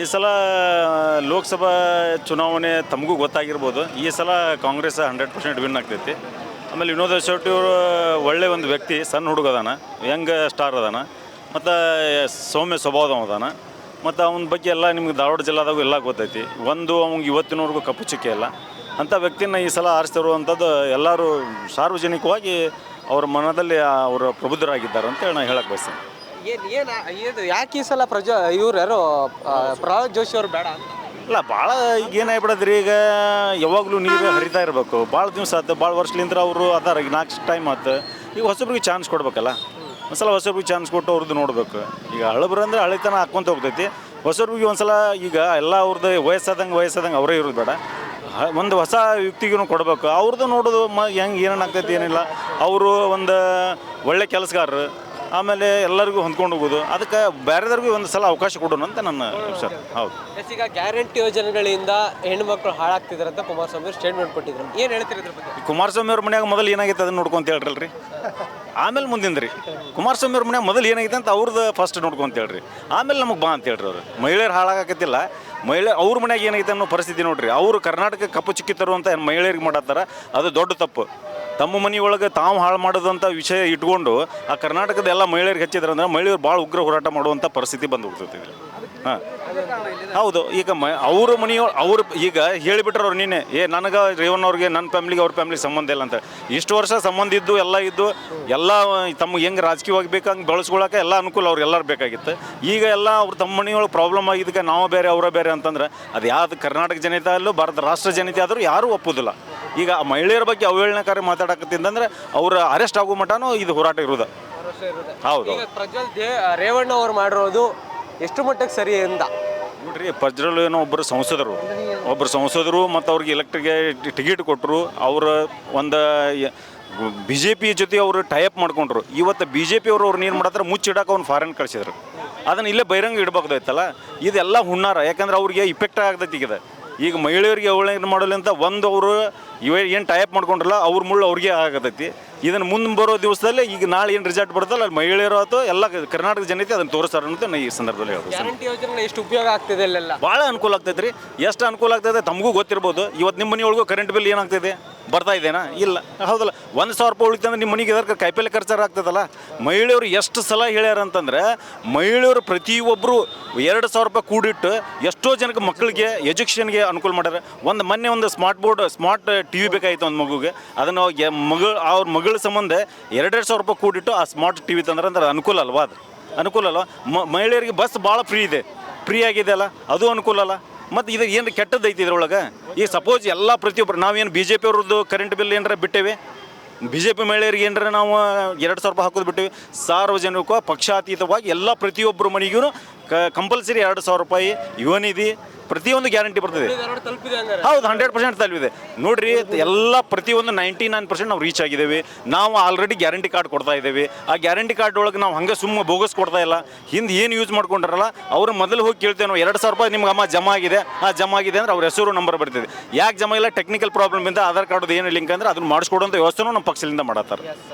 ಈ ಸಲ ಲೋಕಸಭಾ ಚುನಾವಣೆ ತಮಗೂ ಗೊತ್ತಾಗಿರ್ಬೋದು. ಈ ಸಲ ಕಾಂಗ್ರೆಸ್ 100% ವಿನ್ ಆಗ್ತೈತಿ. ಆಮೇಲೆ ವಿನೋದ್ ಶೆಟ್ಟಿ ಅವರು ಒಳ್ಳೆ ಒಂದು ವ್ಯಕ್ತಿ, ಸಣ್ಣ ಹುಡುಗ ಅದಾನ, ಯಂಗ್ ಸ್ಟಾರ್ ಅದಾನ, ಮತ್ತು ಸೌಮ್ಯ ಸ್ವಭಾವದವ ಅದಾನ. ಮತ್ತು ಅವನ ಬಗ್ಗೆ ಎಲ್ಲ ನಿಮ್ಗೆ ಧಾರವಾಡ ಜಿಲ್ಲಾದಾಗೂ ಎಲ್ಲ ಗೊತ್ತೈತಿ. ಅವ್ನಿಗೆ ಇವತ್ತಿನವರೆಗೂ ಕಪ್ಪು ಚುಕ್ಕೆ ಇಲ್ಲ ಅಂಥ ವ್ಯಕ್ತಿನ ಈ ಸಲ ಆರಿಸ್ತಿರುವಂಥದ್ದು ಎಲ್ಲರೂ ಸಾರ್ವಜನಿಕವಾಗಿ ಅವರ ಮನದಲ್ಲಿ ಅವರು ಪ್ರಬುದ್ಧರಾಗಿದ್ದಾರೆ ಅಂತೇಳಿ ನಾನು ಹೇಳಕ್ಕೆ ಬಯಸ್ತೇನೆ. ಏನು ಯಾಕೆ ಈ ಸಲ ಇವ್ರು ಯಾರು ಪ್ರಹ್ಲಾದ್ ಜೋಶಿ ಅವ್ರು ಬೇಡ ಅಂತ? ಇಲ್ಲ, ಭಾಳ ಈಗ ಏನಾಗ್ಬಿಡದ್ರಿ, ಈಗ ಯಾವಾಗಲೂ ನೀರು ಹರಿತಾ ಇರಬೇಕು. ಭಾಳ ದಿವಸ ಆಯ್ತು, ಭಾಳ ವರ್ಷಲಿಂದ ಅವರು ಅದಾರ. ಈಗ 4 ಟೈಮ್ ಆಯ್ತು. ಈಗ ಹೊಸಬ್ರಿಗೆ ಚಾನ್ಸ್ ಕೊಡ್ಬೇಕಲ್ಲ. ಒಂದ್ಸಲ ಹೊಸಬ್ರಿಗೆ ಚಾನ್ಸ್ ಕೊಟ್ಟು ಅವ್ರದ್ದು ನೋಡಬೇಕು. ಈಗ ಹಳಬ್ರು ಅಂದರೆ ಹಳೆತನ ಹಾಕ್ಕೊಂತ ಹೋಗ್ತೈತಿ. ಹೊಸಬ್ರಿಗೆ ಒಂದ್ಸಲ ಈಗ ಎಲ್ಲ ಅವ್ರದ್ದು ವಯಸ್ಸಾದಂಗೆ ಅವರೇ ಇರೋದು ಬೇಡ. ಒಂದು ಹೊಸ ವ್ಯಕ್ತಿಗೂ ಕೊಡಬೇಕು. ಅವ್ರದ್ದು ನೋಡೋದು ಹೆಂಗೆ ಏನೇನು ಆಗ್ತೈತಿ ಏನಿಲ್ಲ. ಅವರು ಒಂದು ಒಳ್ಳೆ ಕೆಲಸಗಾರರು, ಆಮೇಲೆ ಎಲ್ಲರಿಗೂ ಹೊಂದ್ಕೊಂಡು ಹೋಗೋದು. ಅದಕ್ಕೆ ಬೇರೆದವ್ರಿಗೂ ಒಂದು ಸಲ ಅವಕಾಶ ಕೊಡೋಣ ಅಂತ ನನ್ನ ವಿಚಾರ. ಹೌದು. ಈಗ ಗ್ಯಾರಂಟಿ ಯೋಜನೆಗಳಿಂದ ಹೆಣ್ಮಕ್ಳು ಹಾಳಾಗ್ತಿದ್ದಾರೆ ಅಂತ ಕುಮಾರಸ್ವಾಮಿ ಅವರು ಸ್ಟೇಟ್ಮೆಂಟ್ ಕೊಟ್ಟಿದ್ರು. ಏನು ಹೇಳ್ತೀರಿ ಇದ್ರ ಬಗ್ಗೆ? ಕುಮಾರಸ್ವಾಮಿ ಅವ್ರ ಮನ್ಯಾಗ ಮೊದಲು ಏನಾಗೈತೆ ಅದನ್ನು ನೋಡ್ಕೊಂತ ಹೇಳ್ರಲ್ರಿ, ಆಮೇಲೆ ಮುಂದಿನ ರೀ. ಕುಮಾರಸ್ವಾಮಿ ಅವ್ರ ಮನ್ಯಾಗ ಮೊದಲು ಏನಾಗೈತೆ ಅಂತ ಅವ್ರದ್ದು ಫಸ್ಟ್ ನೋಡ್ಕೊಂತ ಹೇಳ್ರಿ, ಆಮೇಲೆ ನಮಗೆ ಬಾ ಅಂತ ಹೇಳ್ರಿ. ಅವರು ಮಹಿಳೆಯರು ಹಾಳಾಗಕತ್ತಿಲ್ಲ, ಅವ್ರ ಮನ್ಯಾಗ ಏನೈತೆ ಅನ್ನೋ ಪರಿಸ್ಥಿತಿ ನೋಡ್ರಿ. ಅವರು ಕರ್ನಾಟಕ ಕಪ್ಪು ಚುಕ್ಕಿ ತರುವಂಥ ಮಹಿಳೆಯರಿಗೆ ಮಾಡತ್ತಾರ, ಅದು ದೊಡ್ಡ ತಪ್ಪು. ತಮ್ಮ ಮನೆಯೊಳಗೆ ತಾವು ಹಾಳು ಮಾಡೋದಂಥ ವಿಷಯ ಇಟ್ಕೊಂಡು ಆ ಕರ್ನಾಟಕದ ಎಲ್ಲ ಮಹಿಳೆಯರಿಗೆ ಹಚ್ಚಿದ್ರೆ ಅಂದ್ರೆ ಮಹಿಳೆಯರು ಭಾಳ ಉಗ್ರ ಹೋರಾಟ ಮಾಡುವಂಥ ಪರಿಸ್ಥಿತಿ ಬಂದು ಹೋಗ್ತೈತಿ. ಹಾಂ, ಹೌದು. ಈಗ ಅವ್ರ ಅವ್ರು ಈಗ ಹೇಳಿಬಿಟ್ರೆ ಅವ್ರು ನೀನೆ ನನಗೆ ರೇವಣ್ಣವ್ರಿಗೆ ನನ್ನ ಫ್ಯಾಮ್ಲಿಗೆ ಅವ್ರ ಫ್ಯಾಮ್ಲಿಗೆ ಸಂಬಂಧ ಇಲ್ಲ ಅಂತ. ಇಷ್ಟು ವರ್ಷ ಸಂಬಂಧ ಇದ್ದು ಎಲ್ಲ ತಮ್ಗೆ ಹೆಂಗೆ ರಾಜಕೀಯವಾಗಿ ಬೇಕಂಗೆ ಬೆಳೆಸ್ಕೊಳಕ್ಕೆ ಎಲ್ಲ ಅನುಕೂಲ ಅವ್ರಿಗೆಲ್ಲರೂ ಬೇಕಾಗಿತ್ತು. ಈಗ ಎಲ್ಲ ಅವ್ರು ತಮ್ಮ ಮನೆಯೊಳಗೆ ಪ್ರಾಬ್ಲಮ್ ಆಗಿದ್ದಕ್ಕೆ ನಾವು ಬೇರೆ ಅವರ ಬೇರೆ ಅಂತಂದ್ರೆ ಅದು ಯಾವ್ದು ಕರ್ನಾಟಕ ಜನತೆ ಅಲ್ಲೂ ಭಾರತ ರಾಷ್ಟ್ರ ಜನತೆ ಆದರೂ ಯಾರೂ ಒಪ್ಪೋದಿಲ್ಲ. ಈಗ ಮಹಿಳೆಯರ ಬಗ್ಗೆ ಅವಹೇಳನಕಾರಿ ಮಾತಾಡಕತ್ತಿಂದಂದ್ರೆ ಅವ್ರ ಅರೆಸ್ಟ್ ಆಗೋ ಮಟನೂ ಇದು ಹೋರಾಟ ಇರೋದು. ಹೌದು. ರೇವಣ್ಣ ಅವ್ರು ಮಾಡಿರೋದು ಎಷ್ಟು ಮಟ್ಟಕ್ಕೆ ಸರಿ ಅಂತ ನೋಡ್ರಿ, ಪ್ರಜ್ವಲ್ ಏನೋ ಒಬ್ಬರು ಸಂಸದರು ಮತ್ತು ಅವ್ರಿಗೆ ಎಲೆಕ್ಟ್ರಿಗೆ ಟಿಕೆಟ್ ಕೊಟ್ಟರು. ಅವರ ಒಂದು BJP ಜೊತೆ ಅವರು ಟೈಅಪ್ ಮಾಡ್ಕೊಂಡ್ರು. ಇವತ್ತು BJP ಅವ್ರು ಏನು ಮಾಡ್ತಾರೆ, ಮುಚ್ಚಿಡಕ್ಕೆ ಅವ್ನು ಫಾರಿನ್ ಕಳಿಸಿದ್ರು. ಅದನ್ನು ಇಲ್ಲೇ ಬಹಿರಂಗ ಇಡಬೇಕಾಯ್ತಲ್ಲ. ಇದೆಲ್ಲ ಹುನ್ನಾರ. ಯಾಕಂದ್ರೆ ಅವ್ರಿಗೆ ಇಫೆಕ್ಟ್ ಆಗ್ತೈತಿ. ಈಗ ಮಹಿಳೆಯರಿಗೆ ಅವಳೇನು ಮಾಡಲಿಂತ ಅವರು ಏನು ಟೈಪ್ ಮಾಡ್ಕೊಂಡ್ರಲ್ಲ ಅವ್ರ ಮುಳ್ಳು ಅವ್ರಿಗೆ ಆಗತೈತಿ. ಇದನ್ನು ಮುಂದೆ ಬರೋ ದಿವಸದಲ್ಲಿ ಈಗ ನಾಳೆ ಏನು ರಿಸಲ್ಟ್ ಬರುತ್ತಲ್ಲ ಅಲ್ಲಿ ಮಹಿಳೆಯರು ಅಥವಾ ಎಲ್ಲ ಕರ್ನಾಟಕ ಜನತೆ ಅದನ್ನು ತೋರಿಸ್ತಾರೆ ಅಂತ ಈ ಸಂದರ್ಭದಲ್ಲಿ ಹೇಳ್ಬೋದು. ಗ್ಯಾರಂಟಿ ಯೋಜನೆ ಎಷ್ಟು ಉಪಯೋಗ ಆಗ್ತಿದೆ ಅಲ್ಲೆಲ್ಲ ಭಾಳ ಅನುಕೂಲ ಆಗ್ತೈತೆ ರೀ. ಎಷ್ಟು ಅನುಕೂಲ ಆಗ್ತದೆ ತಮಗೂ ಗೊತ್ತಿರ್ಬೋದು. ಇವತ್ತು ನಿಮ್ಮ ಮನೆಯೊಳಗೂ ಕರೆಂಟ್ ಬಿಲ್ ಏನಾಗ್ತಿದೆ, ಬರ್ತಾ ಇದೆನಾ? ಇಲ್ಲ, ಹೌದಲ್ಲ. 1,000 ರೂಪಾಯಿ ಉಳಿತಂದ್ರೆ ನಿಮ್ಮ ಮನೆಗೆ ಎದಕ್ಕೆ ಕಾಯಿಪಲ್ಲೆ ಖರ್ಚಾರ ಆಗ್ತದಲ್ಲ. ಮಹಿಳೆಯರು ಎಷ್ಟು ಸಲ ಹೇಳ್ಯಾರ ಅಂತಂದ್ರೆ, ಮಹಿಳೆಯರು ಪ್ರತಿಯೊಬ್ಬರು 2,000 ರೂಪಾಯಿ ಕೂಡಿಟ್ಟು ಎಷ್ಟೋ ಜನಕ್ಕೆ ಮಕ್ಕಳಿಗೆ ಎಜುಕೇಷನ್ಗೆ ಅನುಕೂಲ ಮಾಡ್ಯಾರ. ಮೊನ್ನೆ ಒಂದು ಸ್ಮಾರ್ಟ್ TV ಬೇಕಾಗಿತ್ತು ಒಂದು ಮಗುಗೆ. ಅದನ್ನು ಅವ್ರ ಮಗಳ ಸಂಬಂಧ 2,000 ರೂಪಾಯಿ ಕೂಡಿಟ್ಟು ಆ ಸ್ಮಾರ್ಟ್ TV ತಂದ್ರೆ ಅಂದ್ರೆ ಅನುಕೂಲ ಅಲ್ವಾ? ಅದು ಅನುಕೂಲ ಅಲ್ವಾ? ಮಹಿಳೆಯರಿಗೆ ಬಸ್ ಭಾಳ ಫ್ರೀ ಆಗಿದೆ ಅಲ್ಲ, ಅದು ಅನುಕೂಲ ಅಲ್ಲ. ಮತ್ತು ಇದು ಏನು ಕೆಟ್ಟದ್ದೈತಿ ಇದ್ರೊಳಗೆ. ಈಗ ಸಪೋಸ್ ಎಲ್ಲ ಪ್ರತಿಯೊಬ್ಬರು ನಾವೇನು BJP ಅವ್ರದ್ದು ಕರೆಂಟ್ ಬಿಲ್ ಏನಾರ ಬಿಟ್ಟೇವೆ, BJP ಮಹಿಳೆಯರಿಗೆ ಏನಾರ ನಾವು 2,000 ರೂಪಾಯಿ ಹಾಕೋದು ಬಿಟ್ಟಿವಿ. ಸಾರ್ವಜನಿಕ ಪಕ್ಷಾತೀತವಾಗಿ ಎಲ್ಲ ಪ್ರತಿಯೊಬ್ಬರು ಮನೆಗೂ ಕಂಪಲ್ಸರಿ 2,000 ರೂಪಾಯಿ ಯುವ ನಿಧಿ ಪ್ರತಿಯೊಂದು ಗ್ಯಾರಂಟಿ ಬರ್ತದೆ. ಹೌದು, 100% ತಲುಪಿದೆ. ನೋಡ್ರಿ, ಎಲ್ಲ ಪ್ರತಿಯೊಂದು 99% ನಾವು ರೀಚ್ ಆಗಿದ್ದೇವೆ. ನಾವು ಆಲ್ರೆಡಿ ಗ್ಯಾರಂಟಿ ಕಾರ್ಡ್ ಕೊಡ್ತಾ ಇದ್ದೇವೆ. ಆ ಗ್ಯಾರಂಟಿ ಕಾರ್ಡ್ ಒಳಗೆ ನಾವು ಹಂಗೆ ಸುಮ್ಮ ಬೋಗಸ್ ಕೊಡ್ತಾ ಇಲ್ಲ. ಹಿಂದೆ ಏನು ಯೂಸ್ ಮಾಡ್ಕೊಂಡ್ರಲ್ಲ ಅವ್ರು ಮೊದಲು ಹೋಗಿ ಕೇಳ್ತೇವೆ ನಾವು, 2,000 ರೂಪಾಯಿ ನಿಮ್ಗೆ ಅಮ್ಮ ಜಮಾ ಆಗಿದೆ ಅಂದ್ರೆ ಅವ್ರ ಹೆಸರು ನಂಬರ್ ಬರ್ತಿದೆ. ಯಾಕೆ ಜಮಾ ಇಲ್ಲ? ಟೆಕ್ನಿಕಲ್ ಪ್ರಾಬ್ಲಮ್ ಇಂದ ಆಧಾರ್ ಕಾರ್ಡ್ ಏನು ಲಿಂಕ್ ಅಂದ್ರೆ ಅದನ್ನು ಮಾಡಿಸ್ಕೊಡುವಂಥ ವ್ಯವಸ್ಥೆನೂ ನಮ್ಮ ಪಕ್ಷದಿಂದ ಮಾಡತ್ತಾರೆ.